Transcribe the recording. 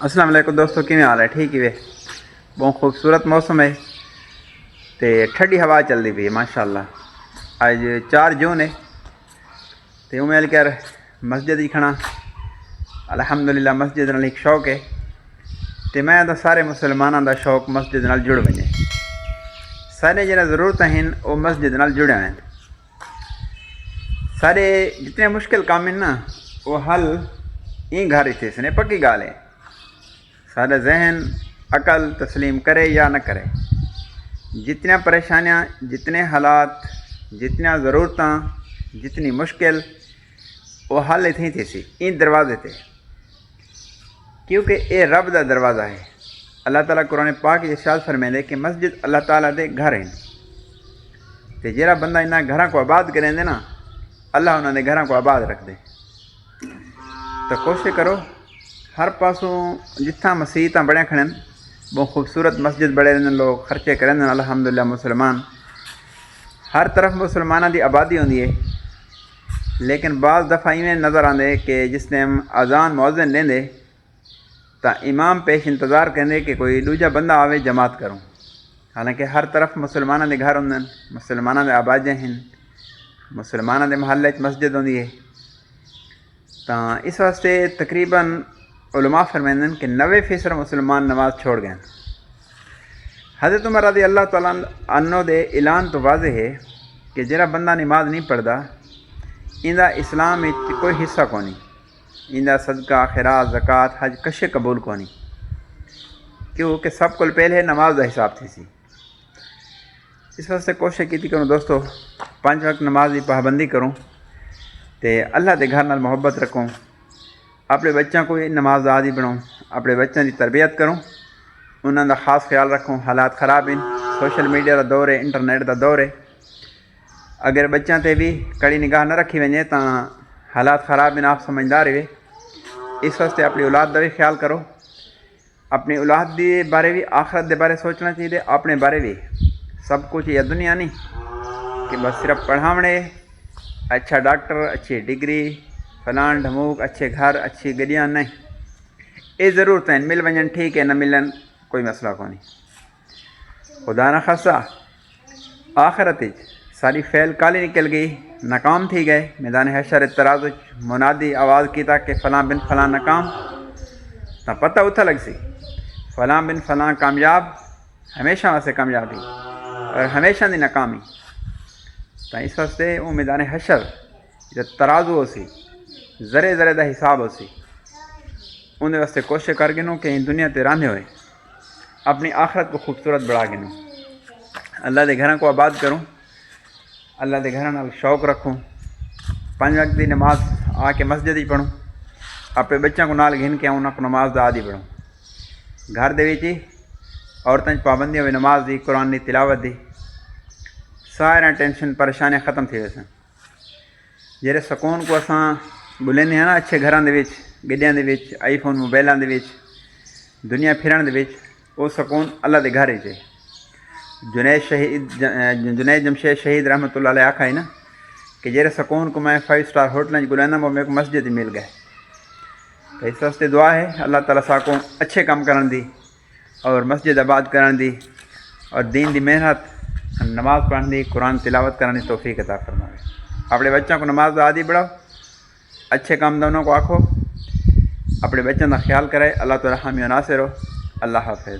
السلام علیکم دوستو، کی حال ہے؟ ٹھیک ہی وے؟ بہت خوبصورت موسم ہے تے ٹھنڈی ہوا چل رہی ہے ماشاءاللہ۔ آج 4 جون ہے تے میں کر مسجد ہی کھڑا۔ الحمدللہ مسجد نال ایک شوق ہے تے میں تو سارے مسلمانوں دا شوق مسجد نال جڑ ونے۔ سارے جڑا ضرورت ہیں وہ مسجد نال جڑے ہیں۔ سارے جتنے مشکل کام ہیں نا وہ حل این گھر ہی سے پکی گال ہے۔ سارا ذہن عقل تسلیم کرے یا نہ کرے، جتنا پریشانیاں، جتنے حالات، جتنا ضرورتاں، جتنی مشکل وہ حل اتنی تھی سی این دروازے تے، کیونکہ اے رب دا دروازہ ہے۔ اللہ تعالیٰ قرآن پاک ارشاد فرمائے کہ مسجد اللہ تعالیٰ دے گھر ہیں تے جڑا بندہ انہاں گھراں کو آباد کریں دے نا، اللہ انہاں دے گھراں کو آباد رکھ دے۔ تو کوشش کرو ہر پاسوں جتھاں مسیتاں بڑے کھڑے ہیں، بہت خوبصورت مسجد بڑے رہنے، لوگ خرچے کریں الحمدللہ مسلمان، ہر طرف مسلمانوں دی آبادی ہوندی ہے۔ لیکن بعض دفعہ میں نظر آندے کہ جس ٹائم اذان مؤذن لیندے تا امام پیش انتظار کردے کہ کوئی دوجا بندہ آوے جماعت کروں، حالانکہ ہر طرف مسلمانوں دے گھر ہوندے، مسلمانوں دے آبادیاں ہیں، مسلمانوں دے محلے چ مسجد ہوندی ہے۔ تا اس واسطے تقریباً علماء فرمائیں کہ 90% مسلمان نماز چھوڑ گئے۔ حضرت عمر رضی اللہ تعالیٰ عنہ دے اعلان تو واضح ہے کہ جڑا بندہ نماز نہیں پڑھدا ایندا اسلام وچ کوئی حصہ کونی، ایندا صدقہ، خیرات، زکوٰۃ، حج کشے قبول کونی، کیونکہ سب کو پہلے نماز دا حساب تھی سی۔ اس واسطے کوشش کی کروں دوستو 5 وقت نماز کی پابندی کروں تے اللہ دے گھر نال محبت رکھوں، اپنے بچوں کو نماز عادی بناؤں، اپنے بچوں کی تربیت کروں، انہوں دا خاص خیال رکھوں۔ حالات خراب ہیں، سوشل میڈیا دا دور ہے، انٹرنیٹ دا دور ہے، اگر بچوں تے بھی کڑی نگاہ نہ رکھی وجے تو حالات خراب ہیں، آپ سمجھدار ہوئے۔ اس واسطے اپنی اولاد دا بھی خیال کرو، اپنی اولاد دے بارے بھی، آخرت دے بارے سوچنا چاہیے، اپنے بارے بھی۔ سب کچھ یہ دنیا نہیں کہ بس صرف پڑھاونے، اچھا ڈاکٹر، اچھی ڈگری، فلان ڈھموک، اچھے گھر، اچھی گڈیاں، نہیں، یہ ضرورت ہے، مل ونجن ٹھیک ہے، نہ ملن کوئی مسئلہ کو نہیں۔ خدا نہ خاصہ آخرت ساری فیل کالی نکل گئی، ناکام تھی گئے، میدان حشر تراز منادی آواز کیتا کہ فلاں بن فلاں ناکام، تو پتہ اتھا لگ سی فلاں بن فلاں کامیاب، ہمیشہ واسے کامیابی اور ہمیشہ دی ناکامی۔ تو اس واسطے وہ میدان حشر جب ترازو ہو سی، ذرے ذرے دا حساب ہو سی، اندر واسطے کوشش کر گنوں کہ دنیا تے راندے ہوئے اپنی آخرت کو خوبصورت بڑھا گنوں، اللہ دے گھراں کو آباد کروں، اللہ دے گھراں نال شوق رکھوں، 5 وقت دی نماز آ کے مسجد ہی پڑھوں، اپنے بچوں کو نال گھن کے انہاں کو نماز دا عادی بڑھوں۔ گھر دے وچ عورتاں پابندی ہوئی نماز دی، قرآن دی تلاوت دی، سارے ٹینشن پریشانیاں ختم تھی ویسن۔ جہرے سکون کو اساں بلیندے ہیں نا اچھے گھراں دے وچ، گڈیاں دے وچ، آئی فون موبائلاں دے وچ، دنیا پھرن دے وچ، وہ سکون اللہ دے گھر وچ ہے۔ جنید جمشید شہید رحمۃ اللہ علیہ آکھا ہے نا کہ جہرے سکون کو میں 5 سٹار ہوٹلیں گلینا وہ میرے کو مسجد ہی مل گئے۔ تو اس واسطے دعا ہے اللہ تعالیٰ سا کو اچھے کام کرن دی اور مسجد آباد کرن دی اور دین دی محنت، نماز پڑھن دی، قرآن تلاوت کرن دی توفیق عطا فرمائے۔ اپنے بچوں کو نماز دا عادی بڑھاؤ، اچھے کام دونوں کو آکھو، اپنے بچوں کا خیال کرے، اللہ تعالیٰ حامی و ناصر ہو۔ اللہ حافظ۔